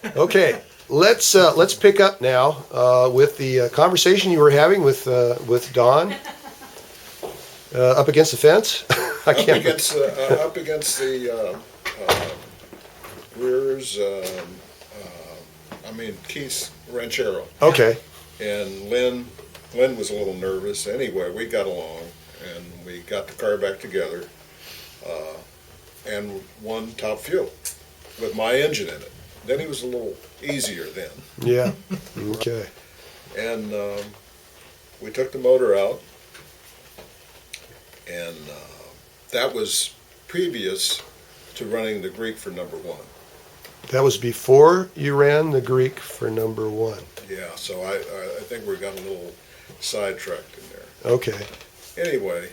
Okay, let's pick up now with the conversation you were having with Don up against the fence. Up against the rears. Keith's Ranchero. Okay. And Lynn was a little nervous. Anyway, we got along, and we got the car back together, and won top fuel with my engine in it. Then he was a little easier then. Yeah. Okay. And we took the motor out, and that was previous to running the Greek for number one. That was before you ran the Greek for number one. Yeah, so I think we got a little sidetracked in there. Okay. Anyway,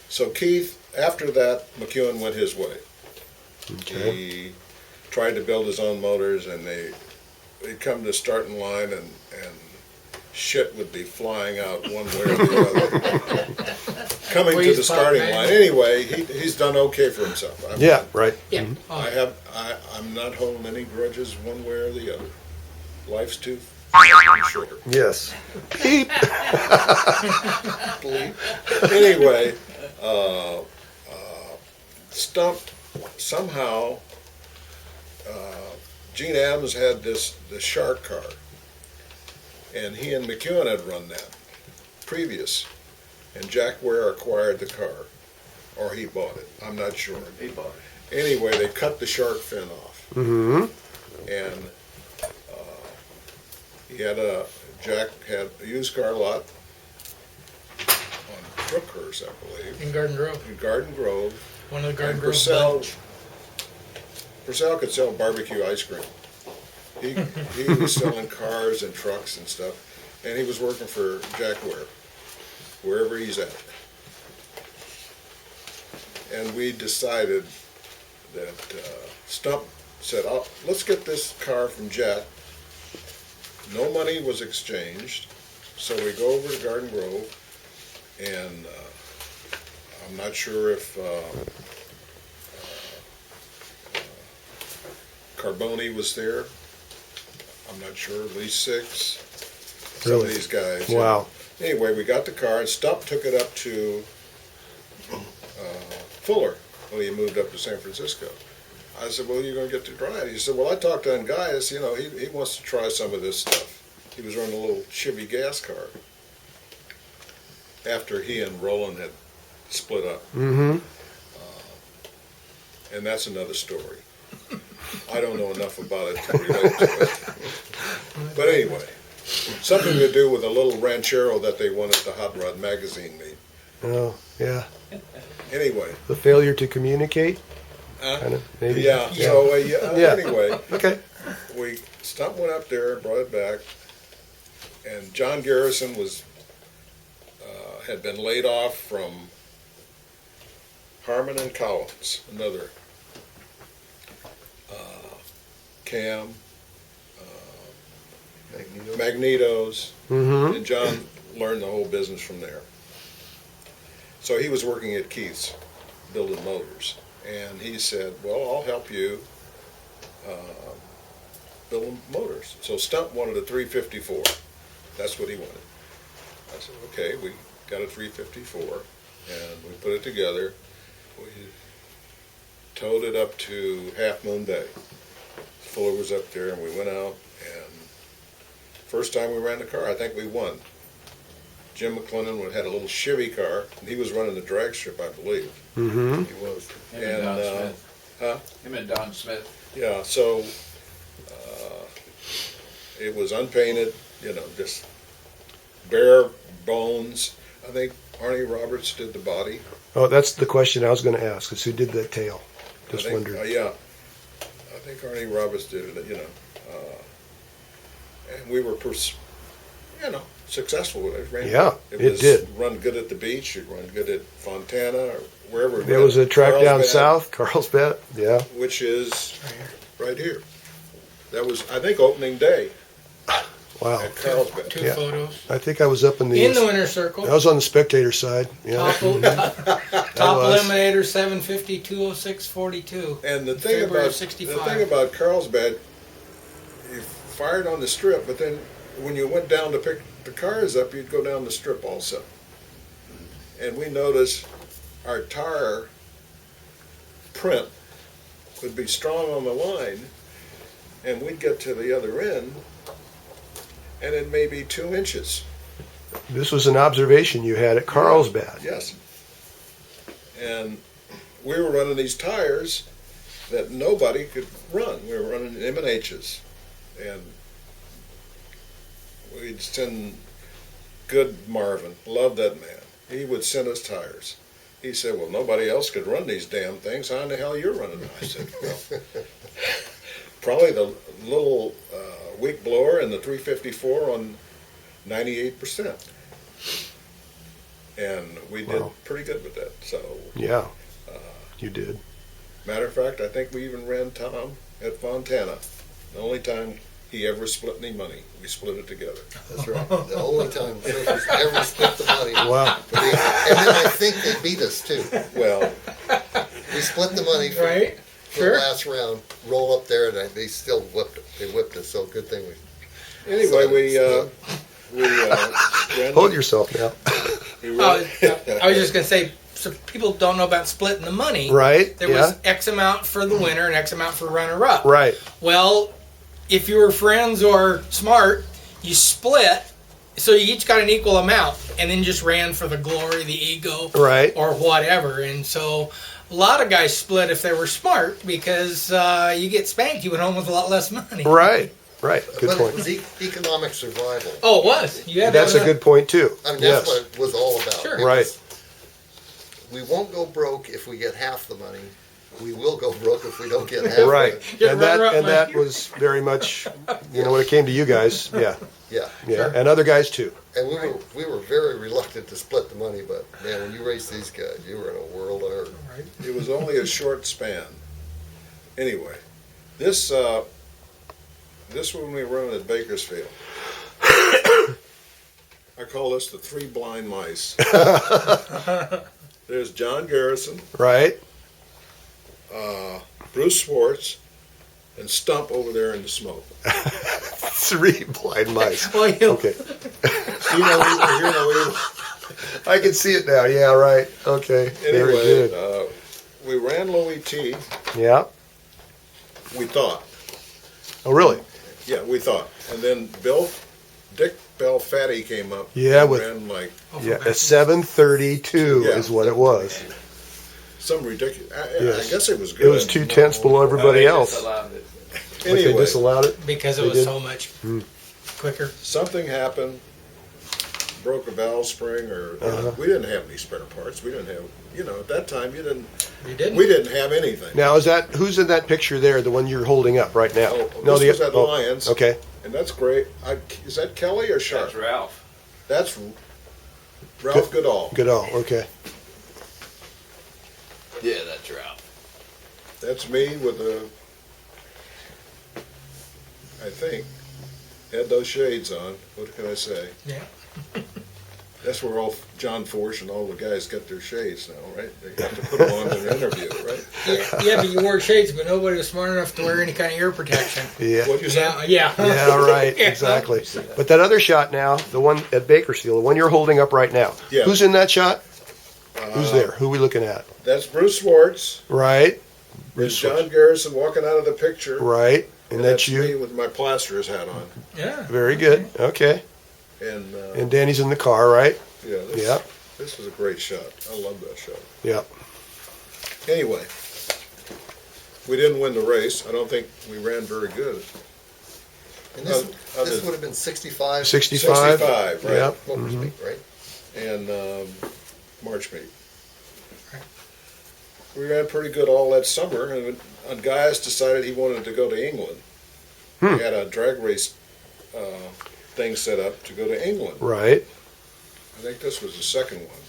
so Keith, after that, McEwen went his way. Okay. He tried to build his own motors, and they'd come to the starting line, and shit would be flying out one way or the other. Coming to the starting line. Anyway, he's done okay for himself. Right. Yeah. Mm-hmm. I'm not holding any grudges one way or the other. Life's too shorter. Yes. Beep. Anyway, Stumped somehow. Gene Adams had the Shark car, and he and McEwen had run that previous, and Jack Ware acquired the car, or he bought it. I'm not sure. He bought it. Anyway, they cut the Shark fin off, Mm-hmm. and Jack had a used car lot on Brookhurst, I believe, In Garden Grove. in Garden Grove. One of the Garden And Grove Purcell could sell barbecue ice cream. He was selling cars and trucks and stuff, and he was working for Jack Ware, wherever he's at. And we decided that Stump said, let's get this car from Jack. No money was exchanged, so we go over to Garden Grove, and I'm not sure if Carboni was there. I'm not sure, at least six. Some Really? of these guys. Wow. Anyway, we got the car, and Stump took it up to Fuller when he moved up to San Francisco. I said, well, you're going to get to try it. He said, well, I talked to Gaius, he wants to try some of this stuff. He was running a little Chevy gas car after he and Roland had split up. Mm-hmm. And that's another story. I don't know enough about it to relate to it. But anyway, something to do with a little Ranchero that they won at the Hot Rod magazine meet. Oh, yeah. Anyway. The failure to communicate? Kind of, maybe? Yeah, so anyway, Okay. Stump went up there, brought it back, and John Garrison had been laid off from Harmon and Collins, another Cam, Magnetos, Mm-hmm. and John learned the whole business from there. So he was working at Keith's, building motors, and he said, well, I'll help you build motors. So Stump wanted a 354. That's what he wanted. I said, okay, we got a 354, and we put it together. We towed it up to Half Moon Bay. Fuller was up there, and we went out, and first time we ran the car, I think we won. Jim McLennan had a little Chevy car, and he was running the drag strip, I believe. Mm-hmm. He was. Him and Don Smith. Huh? Him and Don Smith. Yeah, so it was unpainted, just bare bones. I think Arnie Roberts did the body. Oh, that's the question I was going to ask, is who did the tail? Just wondering. Yeah, I think Arnie Roberts did it, and we were, successful with it. Yeah, it did. Run good at the beach, it run good at Fontana, or wherever. There was a track down Carlsbad, south, Carlsbad, yeah. which is right here. That was, I think, opening day. Wow. at Carlsbad. Two Yeah. photos. I think I was up in the. In the winner's circle. I was on the spectator side. Yeah. Top, top was. eliminator 750 206 42. And the thing February about of 65. the thing about Carlsbad, you fired on the strip, but then when you went down to pick the cars up, you'd go down the strip also. And we noticed our tire print would be strong on the line, and we'd get to the other end, and it may be 2 inches. This was an observation you had at Carlsbad. Yes. And we were running these tires that nobody could run. We were running M&H's. And we'd send good Marvin, loved that man. He would send us tires. He said, well, nobody else could run these damn things. How in the hell you're running them? I said, well, probably the little weak blower and the 354 on 98%. And we did Wow. pretty good with that. So, Yeah, you did. matter of fact, I think we even ran Tom at Fontana. The only time he ever split any money, we split it together. That's right. The only time surfers ever split the money. Wow. And then I think they beat us too. Well, We split the money for, Right? for Sure. the last round, roll up there, and they still whipped it. They whipped us, so good thing we. anyway, we ran. Hold yourself now. we I ran- was just going to say, so people don't know about splitting the money. Right? There Yeah. was X amount for the winner and X amount for runner-up. Right. Well, if you were friends or smart, you split, so you each got an equal amount, and then just ran for the glory, the ego, Right. or whatever. And so a lot of guys split if they were smart because you get spanked, you went home with a lot less money. Right. Right. Good But it point. was economic survival. Oh, it was. You had That's to a have good point too. I mean, Yes. that's what it was all about. Sure. It Right. was, we won't go broke if we get half the money. We will go broke if we don't get half Right. of it. Get And that runner-up and that money. was very much, when it came to you guys. Yeah. Yeah. Yeah. And other guys too. And we were very reluctant to split the money, but man, when you race these guys, you were in a world of hurt. It was only a short span. Anyway, this one we run at Bakersfield. I call this the 3 blind mice. There's John Garrison, Right. Bruce Swartz, and Stump over there in the smoke. 3 blind mice. Well, you Okay. So, you know, I can see it now. Yeah. Right. Okay. Very Anyway, good. we ran Louis T. Yeah. We thought. Oh, really? Yeah, we thought. And then Dick Belfatti came up. Yeah, and with- ran like Yeah. A 732 Yeah. is what it was. some ridiculous. Yes. I guess it was good. It was 2/10 below everybody They else. disallowed it. Like they Anyway, disallowed it. because it They was did? so much quicker. something happened. Broke a valve spring, or we didn't have any spare parts. We didn't have, at that time You didn't? we didn't have anything. Now, who's in that picture there? The one you're holding up right now? Oh, this was at Lions. Okay. And that's great. Is that Kelly or Sharp? That's Ralph. That's Ralph Goodall. Good all. Okay. Yeah, that's Ralph. That's me with I think, had those shades on. What can I say? Yeah. That's where all John Forsh and all the guys get their shades now, right? They have to put them on in an interview, right? Yeah, but you wore shades, but nobody was smart enough to wear any kind of ear protection. Yeah. What'd you say? Yeah. Yeah, right. Exactly. But that other shot now, the one at Bakersfield, the one you're holding up right now. Yeah. Who's in that shot? Who's there? Who are we looking at? That's Bruce Swartz. Right. There's John Garrison walking out of the picture. Right. And that's me you. with my plaster's hat on. Yeah. Very good. Okay. And And Danny's in the car, right? yeah, Yeah. this was a great shot. I love that shot. Yeah. Anyway, we didn't win the race. I don't think we ran very good. And this, Other- this would have been 65. 65. 65, right? Yeah. Motors meet, right? And March meet. We ran pretty good all that summer, and Gaius decided he wanted to go to England. He had a drag race thing set up to go to England. Right. I think this was the second one.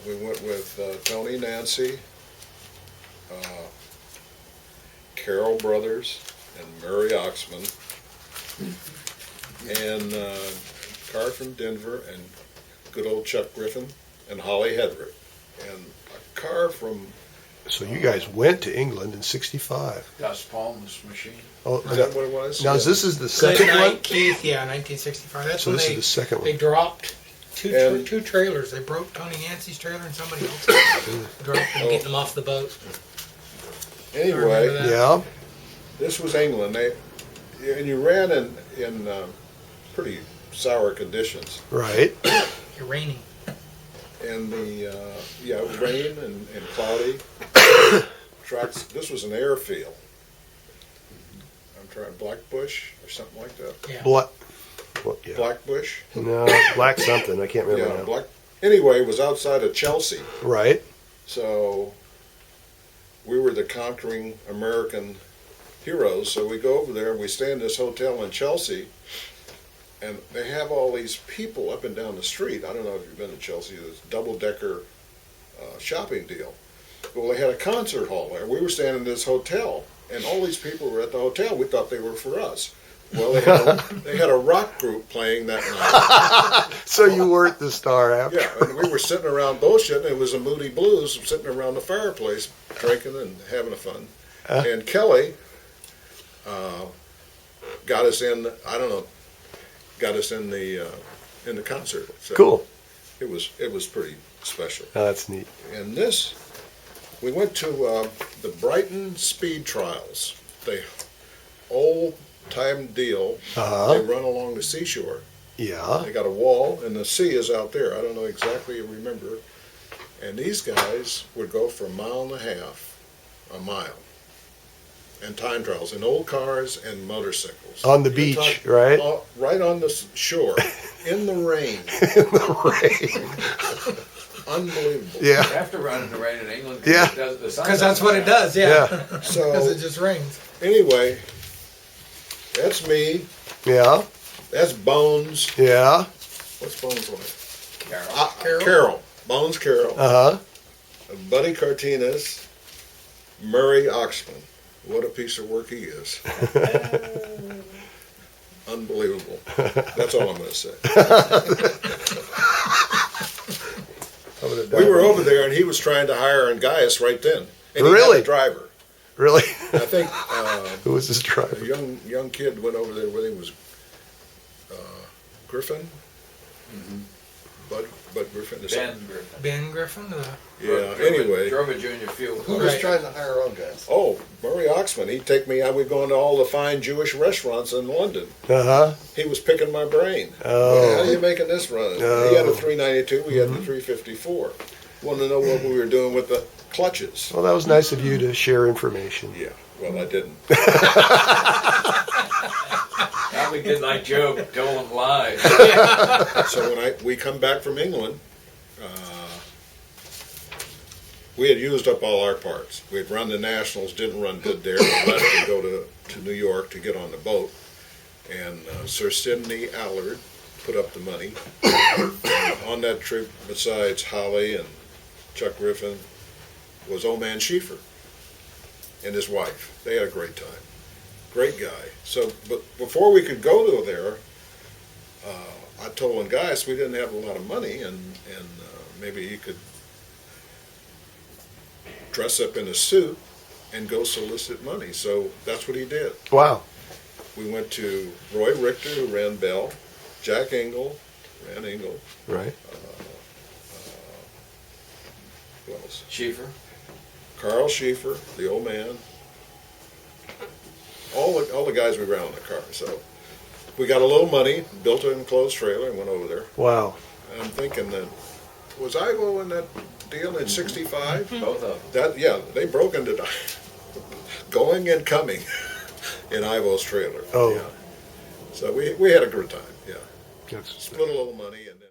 We went with Tony, Nancy, Carol Brothers, and Mary Oxman. and car from Denver, and good old Chuck Griffin and Holly Hedrick, and a car from. So you guys went to England in '65. Gus Palm's machine. Oh, Is that what it was? now Yeah. this is the Good second night, one. Keith. Yeah, 1965. That's So when this they is the second they one. dropped And- two trailers. They broke Tony Yancey's trailer and somebody else's. Dropped them, getting them off the boat. Anyway, that. Yeah. this was England. And you ran in pretty sour conditions. Right. You're raining. And the rain and cloudy tracks. This was an airfield. I'm trying Blackbush or something like that. Yeah. What? Yeah. Blackbush. No, black something. I can't remember Yeah, now. Black. Anyway, it was outside of Chelsea. Right. So we were the conquering American heroes. So we go over there and we stay in this hotel in Chelsea. And they have all these people up and down the street. I don't know if you've been to Chelsea. This double-decker shopping deal. Well, they had a concert hall there. We were staying in this hotel, and all these people were at the hotel. We thought they were for us. Well, they had a rock group playing that night. So you weren't the star after. Yeah, and we were sitting around bullshitting. It was a Moody Blues, sitting around the fireplace, drinking and having a fun. And Kelly got us in. I don't know. Got us in the concert. So Cool. It was pretty special. Oh, that's neat. And this, we went to the Brighton Speed Trials. They old time deal. Uh-huh. They run along the seashore. Yeah. They got a wall, and the sea is out there. I don't know exactly. Remember. And these guys would go for a mile and a half, a mile, and time trials in old cars and motorcycles. On the You're beach, talking- right? right on the shore, in the rain. In the rain. Unbelievable. Yeah. You have to run in the rain in England. Yeah. Because that's what it does, yeah. Because So it just rains. anyway, that's me. Yeah. That's Bones. Yeah. What's Bones' wife? Carol. Carol. Bones Carol. Uh huh. Buddy Cartinas. Murray Oxman. What a piece of work he is. Unbelievable. That's all I'm going to say. We were over there, and he was trying to hire a Gaius right then. And he Really? had a driver. Really? I think Who was this a driver? young kid went over there with him. Was Griffin? Bud Griffin or Ben something. Griffin. Ben Griffin? Yeah, anyway. Drove a junior fuel. Who was Right. trying to hire our guys? Oh, Murray Oxman. He'd take me out. We'd go into all the fine Jewish restaurants in London. Uh huh. He was picking my brain. Oh. How are you making this run? Oh. He had a 392. We had the 354. Wanted to know what we were doing with the clutches. Well, that was nice of you to share information. Yeah, well, I didn't. Probably did like Joe, told him lies. So when we come back from England, we had used up all our parts. We had run the Nationals, didn't run good there. We left to go to New York to get on the boat. And Sir Sidney Allard put up the money. On that trip, besides Holly and Chuck Griffin, was old man Schieffer and his wife. They had a great time. Great guy. So, but before we could go to there, I told them, guys, we didn't have a lot of money, and maybe you could dress up in a suit and go solicit money. So that's what he did. Wow. We went to Roy Richter, who ran Bell, Jack Engel, ran Engel. Right. Who else? Schieffer. Carl Schieffer, the old man. All the guys we ran on the car. So we got a little money, built an enclosed trailer, and went over there. Wow. And I'm thinking that, was Ivo in that deal in '65? Both of them. That, yeah, they broke into going and coming in Ivo's trailer. Oh. Yeah. So we had a good time. Yeah, That's, split a little money and then.